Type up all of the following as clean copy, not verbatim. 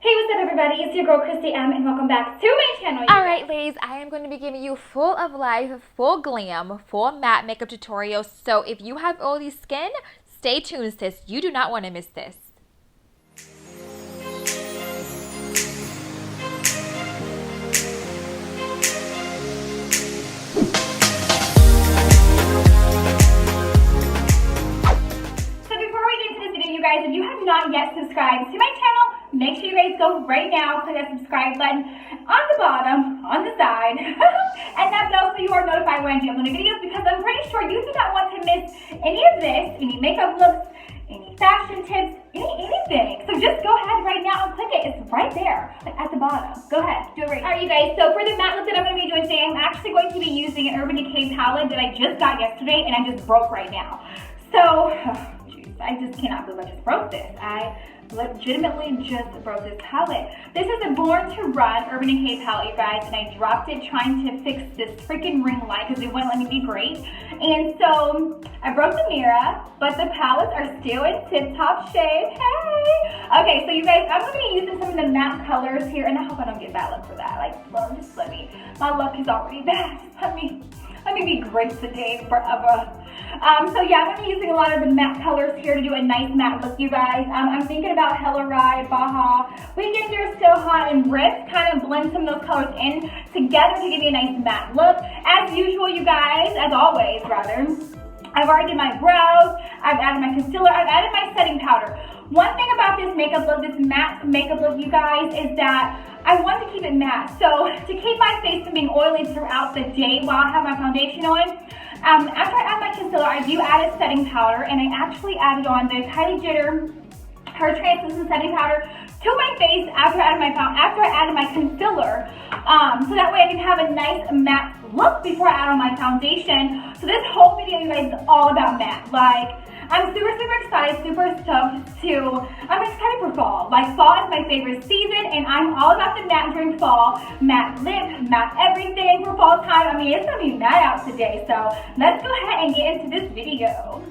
Hey, what's up everybody? It's your girl Christy M and welcome back to my channel. Alright ladies, I am going to be giving you full of life, full glam, full matte makeup tutorials. So if you have oily skin, stay tuned sis. You do not want to miss this. So before we get into this video, you guys, if you have not yet subscribed to my channel, make sure you guys go right now, click that subscribe button on the bottom, on the side, and that bell so you are notified when I do upload videos, because I'm pretty sure you do not want to miss any of this, any makeup looks, any fashion tips, anything. So just go ahead right now and click it. It's right there, like at the bottom. Go ahead, do it right now. Alright you guys, so for the matte look that I'm going to be doing today, I'm actually going to be using an Urban Decay palette that I just got yesterday and I just broke right now. So, I just cannot believe I just broke this. I legitimately just broke this palette. This is a Born to Run Urban Decay palette, you guys, and I dropped it trying to fix this freaking ring light because it wouldn't let me be great. And so I broke the mirror, but the palettes are still in tip-top shape. Hey! Okay, so you guys, I'm going to be using some of the matte colors here, and I hope I don't get bad luck for that. Like, Lord, just let me. My luck is already bad. Let me be great today forever. So yeah, I'm going to be using a lot of the matte colors here to do a nice matte look, you guys. I'm thinking about Hella Ride, Baja, Weekender, Still Hot, and Rift. Kind of blend some of those colors in together to give me a nice matte look. As usual, you guys, as always, rather, I've already did my brows, I've added my concealer, I've added my setting powder. One thing about this makeup look, this matte makeup look, you guys, is that I want to keep it matte. So to keep my face from being oily throughout the day while I have my foundation on, after I add my concealer, I do add a setting powder, and I actually added on the Kylie Jitter Her Translucent Setting Powder to my face after I added my concealer, so that way I can have a nice matte look before I add on my foundation. So this whole video, you guys, is all about matte. Like, I'm super excited, super stoked I'm excited for fall. Like, fall is my favorite season, and I'm all about the matte during fall. Matte lip, matte everything for fall time. I mean, it's gonna be matte out today, so let's go ahead and get into this video.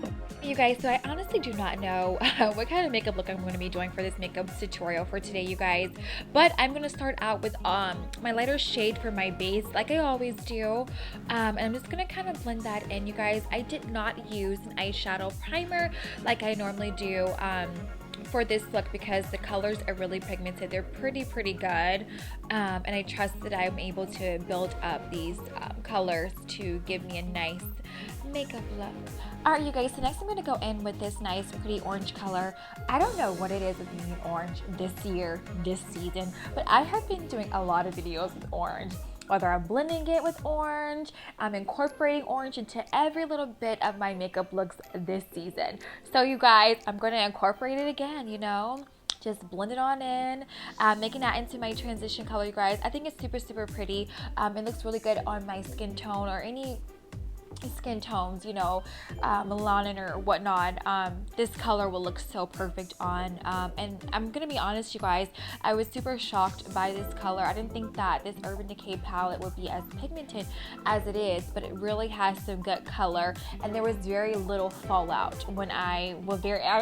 You guys, so I honestly do not know what kind of makeup look I'm going to be doing for this makeup tutorial for today, you guys. But I'm going to start out with my lighter shade for my base, like I always do. And I'm just going to kind of blend that in, you guys. I did not use an eyeshadow primer like I normally do for this look because the colors are really pigmented. They're pretty good. And I trust that I'm able to build up these colors to give me a nice makeup look. Alright you guys, so next I'm going to go in with this nice pretty orange color. I don't know what it is with me and orange this year, this season, but I have been doing a lot of videos with orange. Whether I'm blending it with orange, I'm incorporating orange into every little bit of my makeup looks this season. So you guys, I'm going to incorporate it again, you know. Just blend it on in, making that into my transition color, you guys. I think it's super pretty. It looks really good on my skin tone or any skin tones, you know, melanin or whatnot. This color will look so perfect on, and I'm gonna be honest, you guys, I was super shocked by this color. I didn't think that this Urban Decay palette would be as pigmented as it is, but it really has some good color, and there was very little fallout when I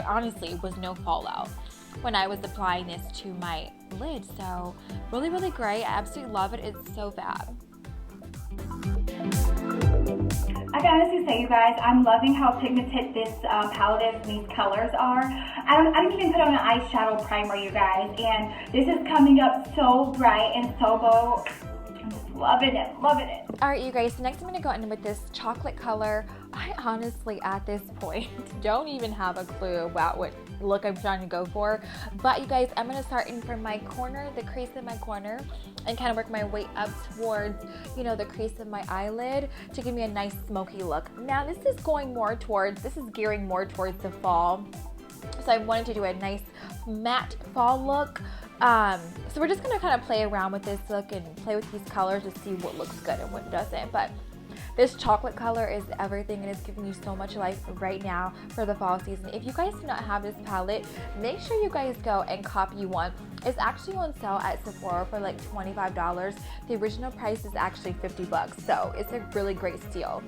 honestly was no fallout when I was applying this to my lid. So really great. I absolutely love it. It's so fab. I can honestly say, you guys, I'm loving how pigmented this palette is and these colors are. I didn't even put on an eyeshadow primer, you guys, and this is coming up so bright and so bold. I'm just loving it. Alright you guys, so next I'm going to go in with this chocolate color. I honestly, at this point, don't even have a clue about what look I'm trying to go for. But you guys, I'm going to start in from my corner, the crease in my corner, and kind of work my way up towards, you know, the crease of my eyelid to give me a nice smoky look. Now this is gearing more towards the fall. So I wanted to do a nice matte fall look. So we're just going to kind of play around with this look and play with these colors to see what looks good and what doesn't. But this chocolate color is everything, and it's giving you so much life right now for the fall season. If you guys do not have this palette, make sure you guys go and copy one. It's actually on sale at Sephora for like $25. The original price is actually $50, so it's a really great steal.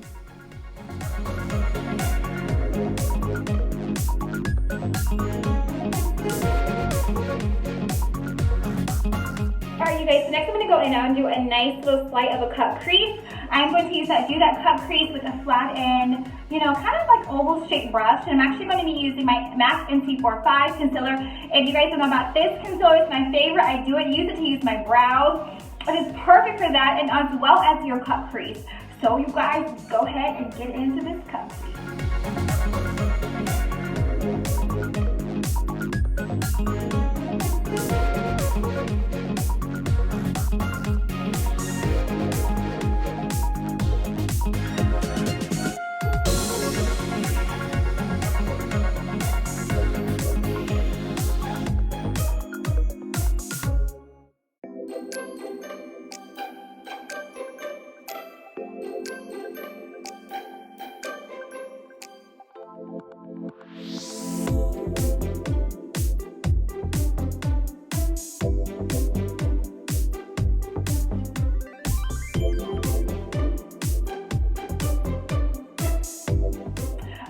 Alright, you guys, so next I'm going to go in and do a nice little slight of a cut crease. I'm going to do that cut crease with a flat end, you know, kind of like oval shaped brush. And I'm actually going to be using my MAC NC45 concealer. If you guys don't know about this concealer, it's my favorite. I use it to use my brows. It is perfect for that, and as well as your cut crease. So you guys, go ahead and get into this cut crease.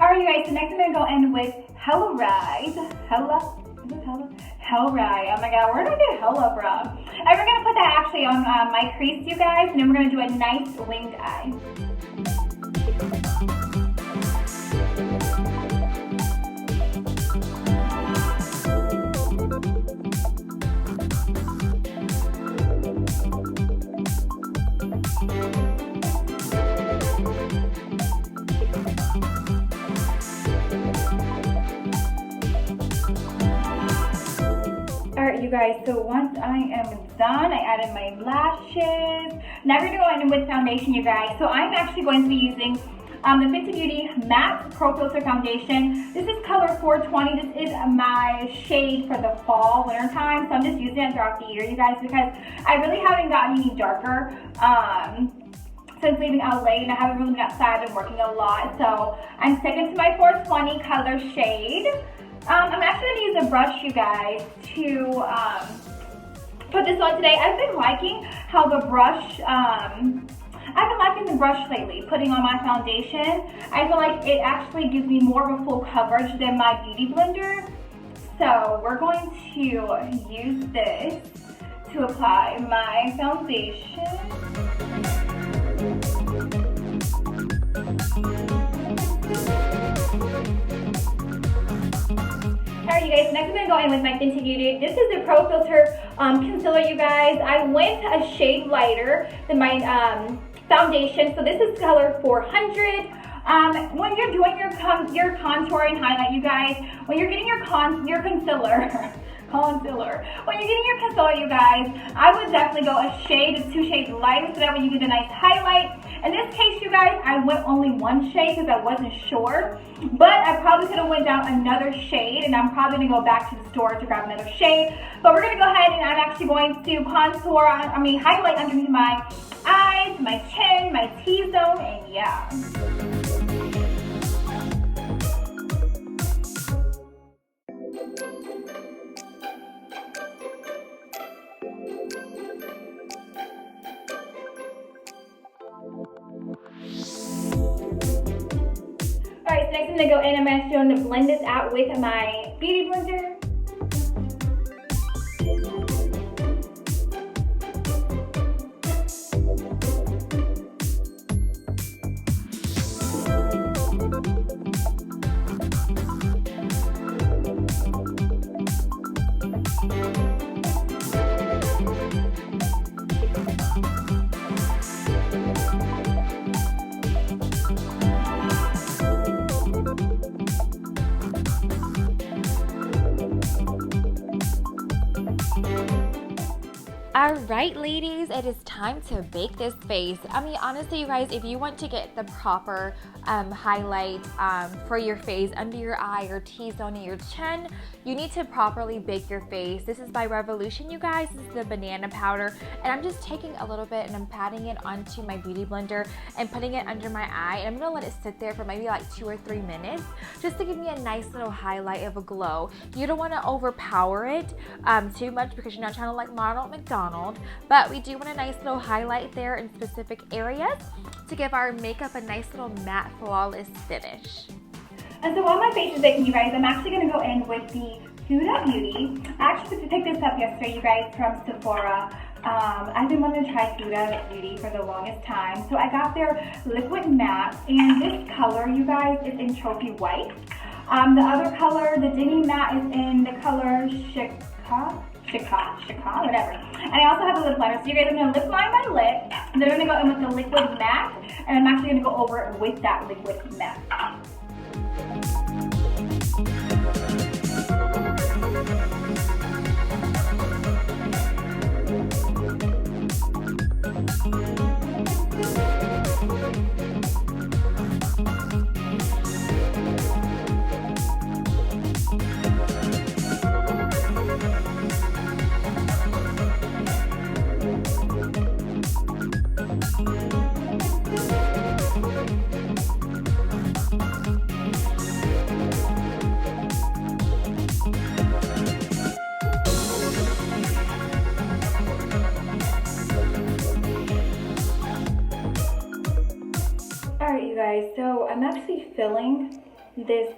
Alright, you guys, so next I'm going to go in with Hella Rise. Hella Rise. Oh my god, where did I get Hella from? And we're going to put that actually on my crease, you guys, and then we're going to do a nice winged eye. Alright, you guys, so once I am done, I added my lashes. Now we're going to go in with foundation, you guys. So I'm actually going to be using the Fenty Beauty Matte Pro Filter Foundation. This is color 420. This is my shade for the fall, winter time. So I'm just using it throughout the year, you guys, because I really haven't gotten any darker since leaving LA, and I haven't really been outside and working a lot. So I'm sticking to my 420 color shade. I'm actually going to use a brush, you guys, to put this on today. I've been liking how the brush, I've been liking the brush lately, putting on my foundation. I feel like it actually gives me more of a full coverage than my Beauty Blender. So we're going to use this to apply my foundation. Alright, you guys, next I'm going to go in with my Fenty Beauty. This is the Pro Filter concealer, you guys. I went a shade lighter than my foundation, so this is color 400. When you're doing your contour and highlight, you guys, when you're getting your concealer, when you're getting your concealer, you guys, I would definitely go a shade or 2 shades lighter so that way you get a nice highlight. In this case, you guys, I went only 1 shade because I wasn't sure, but I probably could have went down another shade, and I'm probably going to go back to the store to grab another shade. But we're going to go ahead and I'm actually going to highlight underneath my eyes, my chin, my T-zone, and yeah. Alright, so next I'm going to go in and I'm actually going to blend this out with my Beauty Blender. Alright ladies, it is time to bake this face. I mean, honestly you guys, if you want to get the proper highlight for your face, under your eye, your T-zone, and your chin, you need to properly bake your face. This is by Revolution, you guys. This is the banana powder, and I'm just taking a little bit and I'm patting it onto my Beauty Blender and putting it under my eye, and I'm gonna let it sit there for maybe like 2 or 3 minutes just to give me a nice little highlight of a glow. You don't want to overpower it too much because you're not trying to like model McDonald, but we do want a nice little highlight there in specific areas to give our makeup a nice little matte flawless finish. And so while my face is baking, you guys, I'm actually going to go in with the Huda Beauty. I actually picked this up yesterday, you guys, from Sephora I've been wanting to try Huda Beauty for the longest time. So I got their liquid matte, and this color, you guys, is in Trophy White. The other color, the Demi matte, is in the color Chica, whatever. And I also have a lip liner. So you guys, I'm going to lip line my lip, and then I'm going to go in with the liquid matte, and I'm actually going to go over it with that liquid matte. Alright, you guys, so I'm actually filling this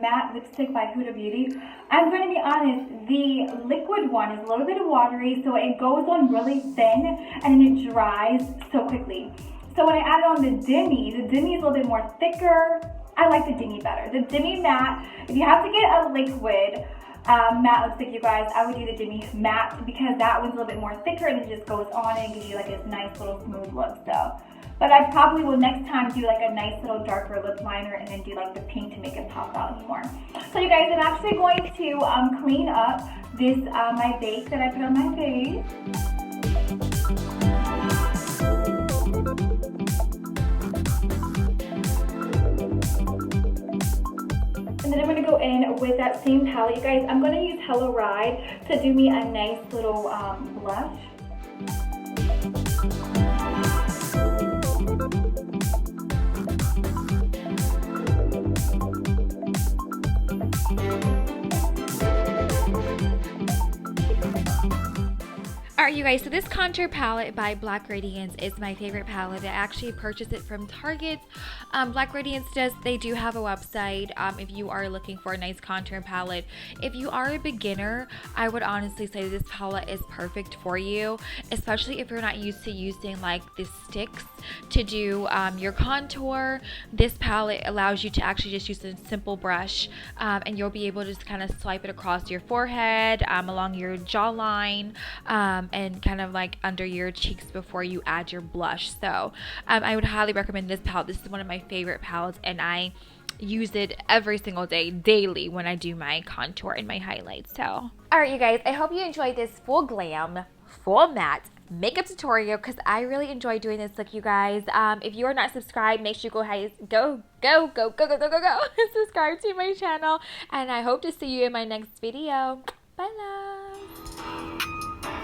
matte lipstick by Huda Beauty. I'm going to be honest, the liquid one is a little bit watery, so it goes on really thin and then it dries so quickly. So when I added on the Demi is a little bit more thicker. I like the Demi better. The Demi matte, if you have to get a liquid matte lipstick, you guys, I would do the Demi matte because that one's a little bit more thicker and it just goes on and gives you like this nice little smooth look. So, but I probably will next time do like a nice little darker lip liner and then do like the pink to make it pop out more. So you guys, I'm actually going to clean up this my base that I put on my face. And then I'm going to go in with that same palette. You guys, I'm going to use Hello Ride to do me a nice little blush. Alright, you guys, so this contour palette by Black Radiance is my favorite palette. I actually purchased it from Target. Black Radiance they do have a website if you are looking for a nice contour palette. If you are a beginner, I would honestly say this palette is perfect for you, especially if you're not used to using like the sticks to do your contour. This palette allows you to actually just use a simple brush and you'll be able to just kind of swipe it across your forehead, along your jawline, and kind of like under your cheeks before you add your blush. So I would highly recommend this palette. This is one of my favorite palettes and I use it every single day, daily, when I do my contour and my highlights. So alright, you guys, I hope you enjoyed this full glam, full matte makeup tutorial because I really enjoy doing this look, you guys. If you are not subscribed, make sure you go subscribe to my channel, and I hope to see you in my next video. Bye, love.